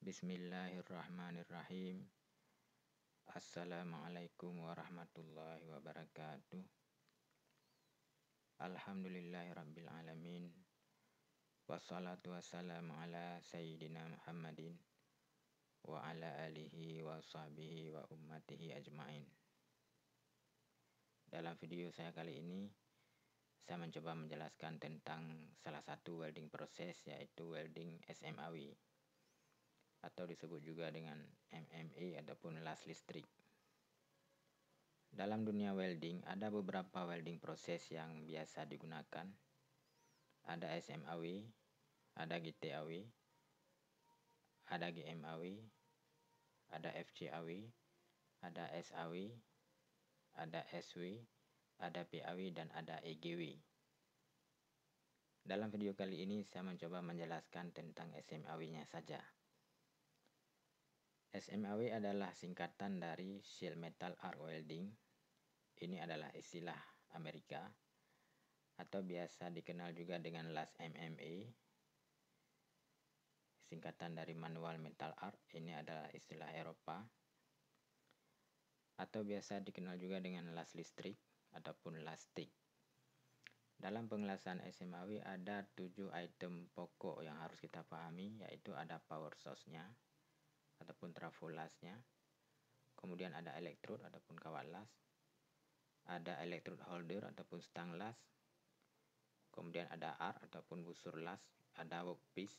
Bismillahirrahmanirrahim. Assalamualaikum warahmatullahi wabarakatuh. Alhamdulillahirabbil alamin. Wassalatu wassalamu ala sayyidina Muhammadin wa ala alihi wa sahbihi wa ummatihi ajmain. Dalam video saya kali ini, saya mencoba menjelaskan tentang salah satu welding proses, yaitu welding SMAW, atau disebut juga dengan MMA ataupun las listrik. Dalam dunia welding ada beberapa welding proses yang biasa digunakan. Ada SMAW, ada GTAW, ada GMAW, ada FCAW, ada SAW, ada SW, ada PAW, dan ada EGW. Dalam video kali ini saya mencoba menjelaskan tentang SMAW-nya saja. SMAW adalah singkatan dari Sheet Metal Arc Welding. Ini adalah istilah Amerika atau biasa dikenal juga dengan las MMA. Singkatan dari Manual Metal Arc, ini adalah istilah Eropa. Atau biasa dikenal juga dengan las listrik ataupun las stick. Dalam pengelasan SMAW ada 7 item pokok yang harus kita pahami, yaitu ada power source-nya ataupun trafo lasnya, kemudian ada elektrod ataupun kawat las, ada electrode holder ataupun stang las, kemudian ada arc ataupun busur las, ada workpiece,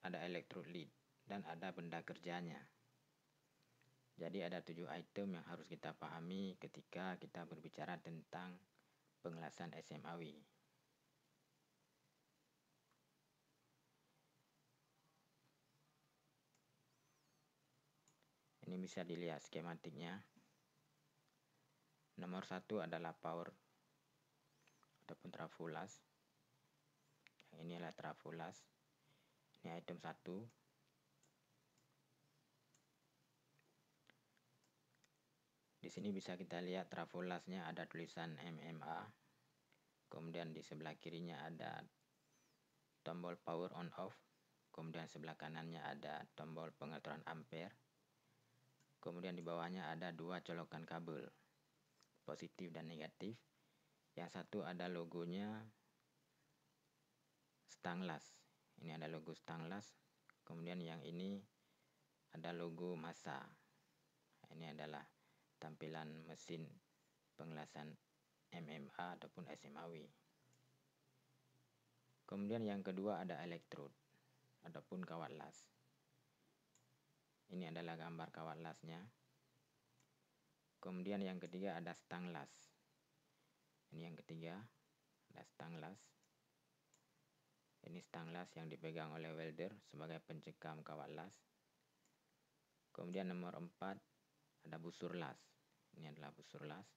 ada electrode lead, dan ada benda kerjanya. Jadi ada 7 item yang harus kita pahami ketika kita berbicara tentang pengelasan SMAW. Ini bisa dilihat skematiknya. Nomor 1 adalah power ataupun trafo las. Yang ini adalah trafo las. Ini item 1. Di sini bisa kita lihat trafo lasnya ada tulisan MMA. Kemudian di sebelah kirinya ada tombol power on off. Kemudian sebelah kanannya ada tombol pengaturan ampere. Kemudian di bawahnya ada 2 colokan kabel, positif dan negatif. Yang satu ada logonya stang las. Ini ada logo stang las. Kemudian yang ini ada logo massa. Ini adalah tampilan mesin pengelasan MMA ataupun SMAW. Kemudian yang kedua ada elektrod ataupun kawat las. Ini adalah gambar kawat lasnya. Kemudian yang ketiga ada stang las. Ini yang ketiga, ada stang las. Ini stang las yang dipegang oleh welder sebagai pencekam kawat las. Kemudian nomor 4 ada busur las. Ini adalah busur las.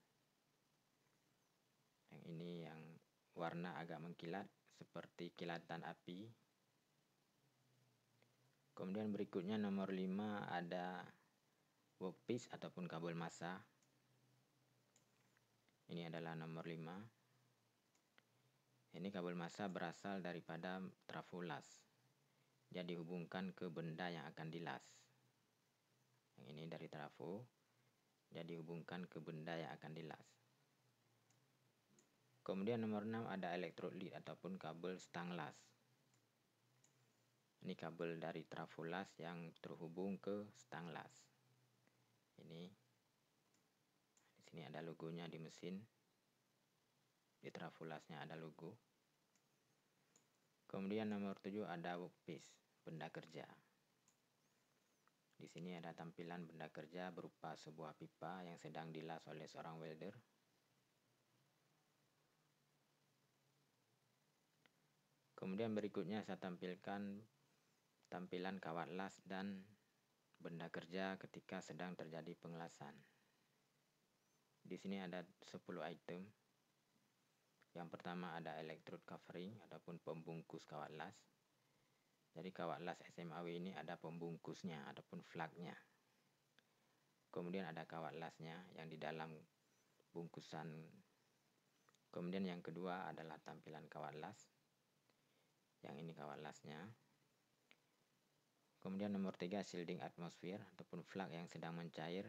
Yang ini yang warna agak mengkilat seperti kilatan api. Kemudian berikutnya nomor 5 ada workpiece ataupun kabel massa. Ini adalah nomor 5. Ini kabel massa berasal daripada trafo las. Jadi hubungkan ke benda yang akan dilas. Yang ini dari trafo. Jadi hubungkan ke benda yang akan dilas. Kemudian nomor 6 ada electrode lead ataupun kabel stang las. Ini kabel dari trafo las yang terhubung ke stang las. Ini di sini ada logonya di mesin. Di trafo lasnya ada logo. Kemudian nomor 7 ada workpiece, benda kerja. Di sini ada tampilan benda kerja berupa sebuah pipa yang sedang dilas oleh seorang welder. Kemudian berikutnya saya tampilkan tampilan kawat las dan benda kerja ketika sedang terjadi pengelasan. Di sini ada 10 item. Yang pertama ada electrode covering ataupun pembungkus kawat las. Jadi kawat las SMAW ini ada pembungkusnya ataupun flagnya. Kemudian ada kawat lasnya yang di dalam bungkusan. Kemudian yang kedua adalah tampilan kawat las. Yang ini kawat lasnya. Kemudian nomor 3 shielding atmosfer ataupun flak yang sedang mencair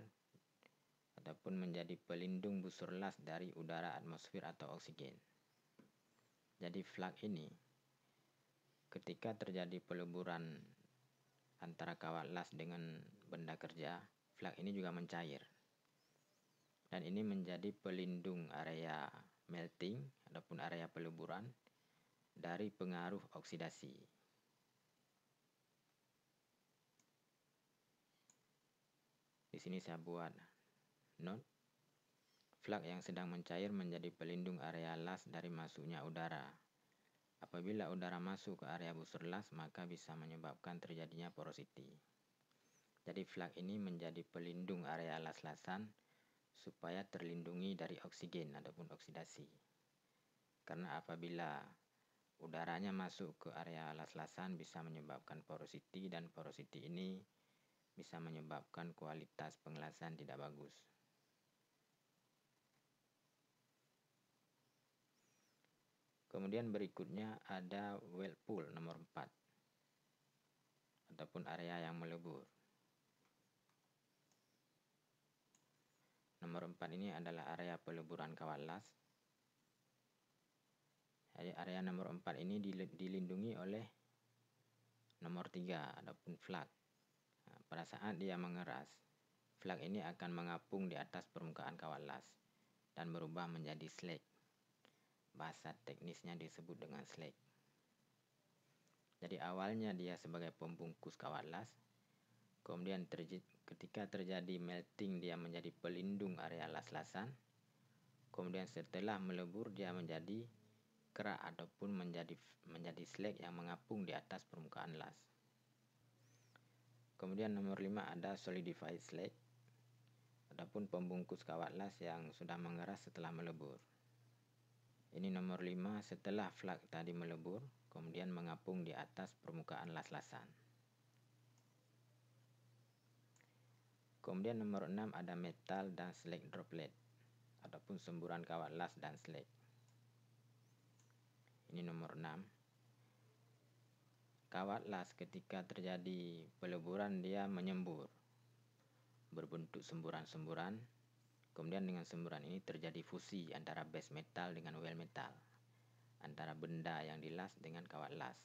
ataupun menjadi pelindung busur las dari udara atmosfer atau oksigen. Jadi flak ini ketika terjadi peleburan antara kawat las dengan benda kerja, flak ini juga mencair. Dan ini menjadi pelindung area melting ataupun area peleburan dari pengaruh oksidasi. Di sini saya buat note. Flak yang sedang mencair menjadi pelindung area las dari masuknya udara. Apabila udara masuk ke area busur las, maka bisa menyebabkan terjadinya porosity. Jadi flak ini menjadi pelindung area las-lasan supaya terlindungi dari oksigen ataupun oksidasi. Karena apabila udaranya masuk ke area las-lasan bisa menyebabkan porosity, dan porosity ini bisa menyebabkan kualitas pengelasan tidak bagus. Kemudian berikutnya ada whirlpool nomor 4 ataupun area yang melebur. Nomor 4 ini adalah area peleburan kawat las. Jadi area nomor 4 ini dilindungi oleh nomor 3 ataupun flak. Nah, pada saat dia mengeras, flak ini akan mengapung di atas permukaan kawat las dan berubah menjadi slag. Bahasa teknisnya disebut dengan slag. Jadi awalnya dia sebagai pembungkus kawat las, kemudian ketika terjadi melting dia menjadi pelindung area las-lasan, kemudian setelah melebur dia menjadi kerak ataupun menjadi slag yang mengapung di atas permukaan las. Kemudian nomor 5 ada solidified slag ataupun pembungkus kawat las yang sudah mengeras setelah melebur. Ini nomor 5 setelah flak tadi melebur, kemudian mengapung di atas permukaan las-lasan. Kemudian nomor 6 ada metal dan slag droplet ataupun semburan kawat las dan slag. Ini nomor 6. Kawat las ketika terjadi peleburan dia menyembur, berbentuk semburan-semburan. Kemudian dengan semburan ini terjadi fusi antara base metal dengan well metal, antara benda yang dilas dengan kawat las.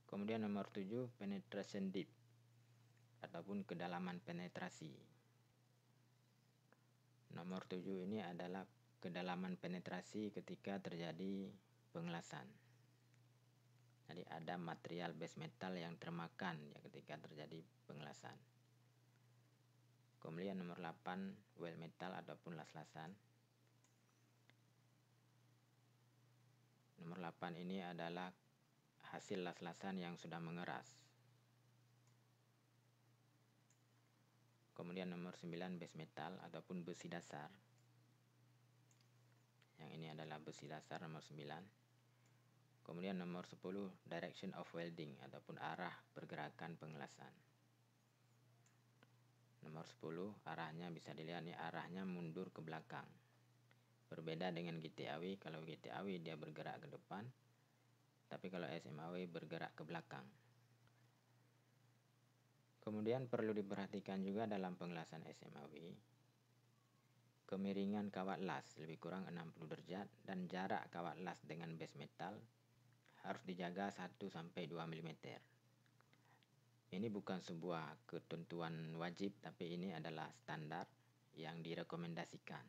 Kemudian nomor 7 penetration depth ataupun kedalaman penetrasi. Nomor 7 ini adalah kedalaman penetrasi ketika terjadi pengelasan. Jadi ada material base metal yang termakan ya ketika terjadi pengelasan. Kemudian nomor 8 well metal ataupun las-lasan. Nomor 8 ini adalah hasil las-lasan yang sudah mengeras. Kemudian nomor 9 base metal ataupun besi dasar. Yang ini adalah besi dasar nomor 9. Kemudian nomor 10 direction of welding ataupun arah pergerakan pengelasan. Nomor 10 arahnya bisa dilihat nih, arahnya mundur ke belakang. Berbeda dengan GTAW, kalau GTAW dia bergerak ke depan, tapi kalau SMAW bergerak ke belakang. Kemudian perlu diperhatikan juga dalam pengelasan SMAW, kemiringan kawat las lebih kurang 60 derajat dan jarak kawat las dengan base metal harus dijaga 1-2 mm. Ini bukan sebuah ketentuan wajib, tapi ini adalah standar yang direkomendasikan.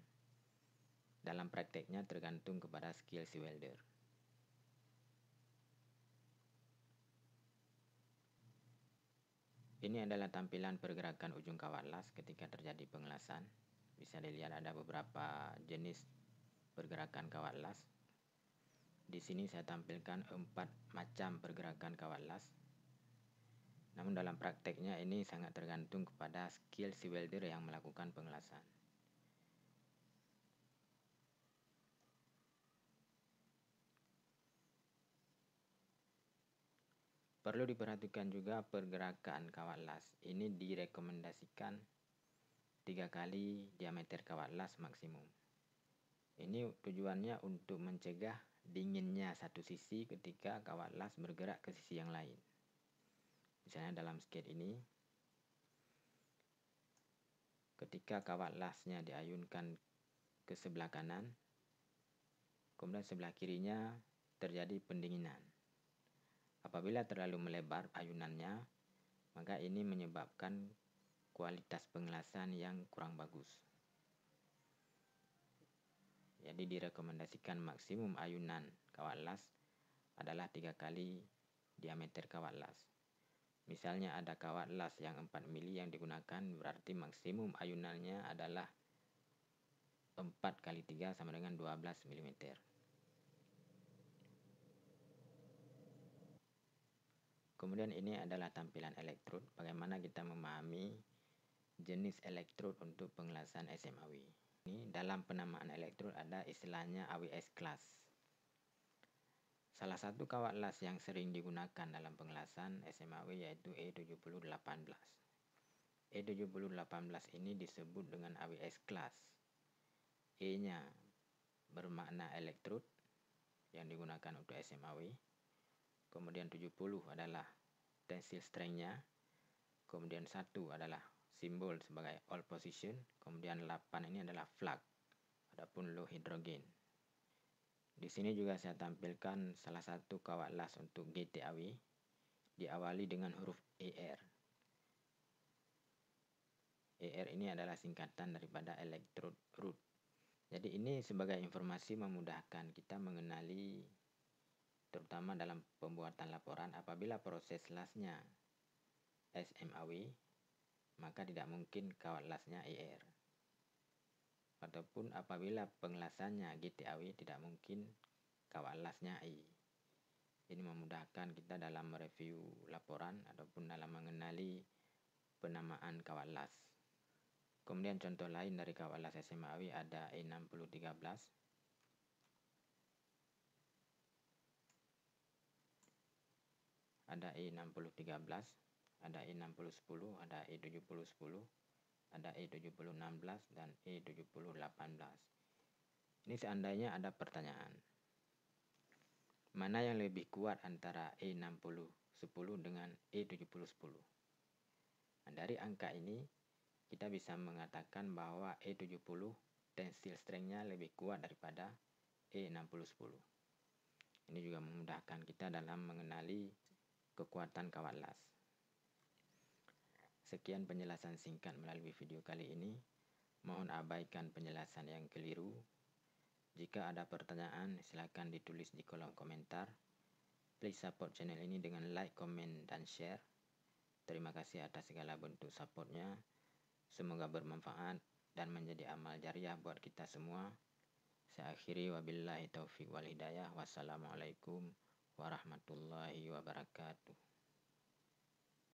Dalam prakteknya tergantung kepada skill si welder. Ini adalah tampilan pergerakan ujung kawat las ketika terjadi pengelasan. Bisa dilihat ada beberapa jenis pergerakan kawat las. Di sini saya tampilkan 4 macam pergerakan kawat las. Namun dalam prakteknya ini sangat tergantung kepada skill si welder yang melakukan pengelasan. Perlu diperhatikan juga pergerakan kawat las. Ini direkomendasikan 3 kali diameter kawat las maksimum. Ini tujuannya untuk mencegah dinginnya satu sisi ketika kawat las bergerak ke sisi yang lain. Misalnya dalam skate ini, ketika kawat lasnya diayunkan ke sebelah kanan, kemudian sebelah kirinya terjadi pendinginan. Apabila terlalu melebar ayunannya, maka ini menyebabkan kualitas pengelasan yang kurang bagus. Jadi direkomendasikan maksimum ayunan kawat las adalah 3 kali diameter kawat las. Misalnya ada kawat las yang 4 mili yang digunakan, berarti maksimum ayunannya adalah 4 kali 3 sama dengan 12 mm. Kemudian ini adalah tampilan elektrod, bagaimana kita memahami jenis elektrod untuk pengelasan SMAW. Ini dalam penamaan elektrod ada istilahnya AWS class. Salah satu kawat las yang sering digunakan dalam pengelasan SMAW yaitu E7018. E7018 ini disebut dengan AWS class. E-nya bermakna elektrod yang digunakan untuk SMAW. Kemudian 70 adalah tensile strength-nya. Kemudian 1 adalah simbol sebagai all position. Kemudian 8 ini adalah flux. Adapun low hidrogen. Di sini juga saya tampilkan salah satu kawat las untuk GTAW. Diawali dengan huruf ER. ER ini adalah singkatan daripada electrode root. Jadi ini sebagai informasi memudahkan kita mengenali, terutama dalam pembuatan laporan, apabila proses lasnya SMAW, maka tidak mungkin kawat lasnya ER. Ataupun apabila pengelasannya GTAW, tidak mungkin kawat lasnya I. Ini memudahkan kita dalam mereview laporan ataupun dalam mengenali penamaan kawat las. Kemudian contoh lain dari kawat las SMAW ada E6013, ada E6013, ada E6010, ada E7010, ada E7016 dan E7018. Ini seandainya ada pertanyaan, mana yang lebih kuat antara E6010 dengan E7010? Nah, dari angka ini kita bisa mengatakan bahwa E70 tensile strength-nya lebih kuat daripada E6010. Ini juga memudahkan kita dalam mengenali kekuatan kawat las. Sekian penjelasan singkat melalui video kali ini. Mohon abaikan penjelasan yang keliru. Jika ada pertanyaan, silakan ditulis di kolom komentar. Please support channel ini dengan like, comment, dan share. Terima kasih atas segala bentuk supportnya. Semoga bermanfaat dan menjadi amal jariah buat kita semua. Saya akhiri wabillahi taufiq wal hidayah. Wassalamualaikum warahmatullahi wabarakatuh.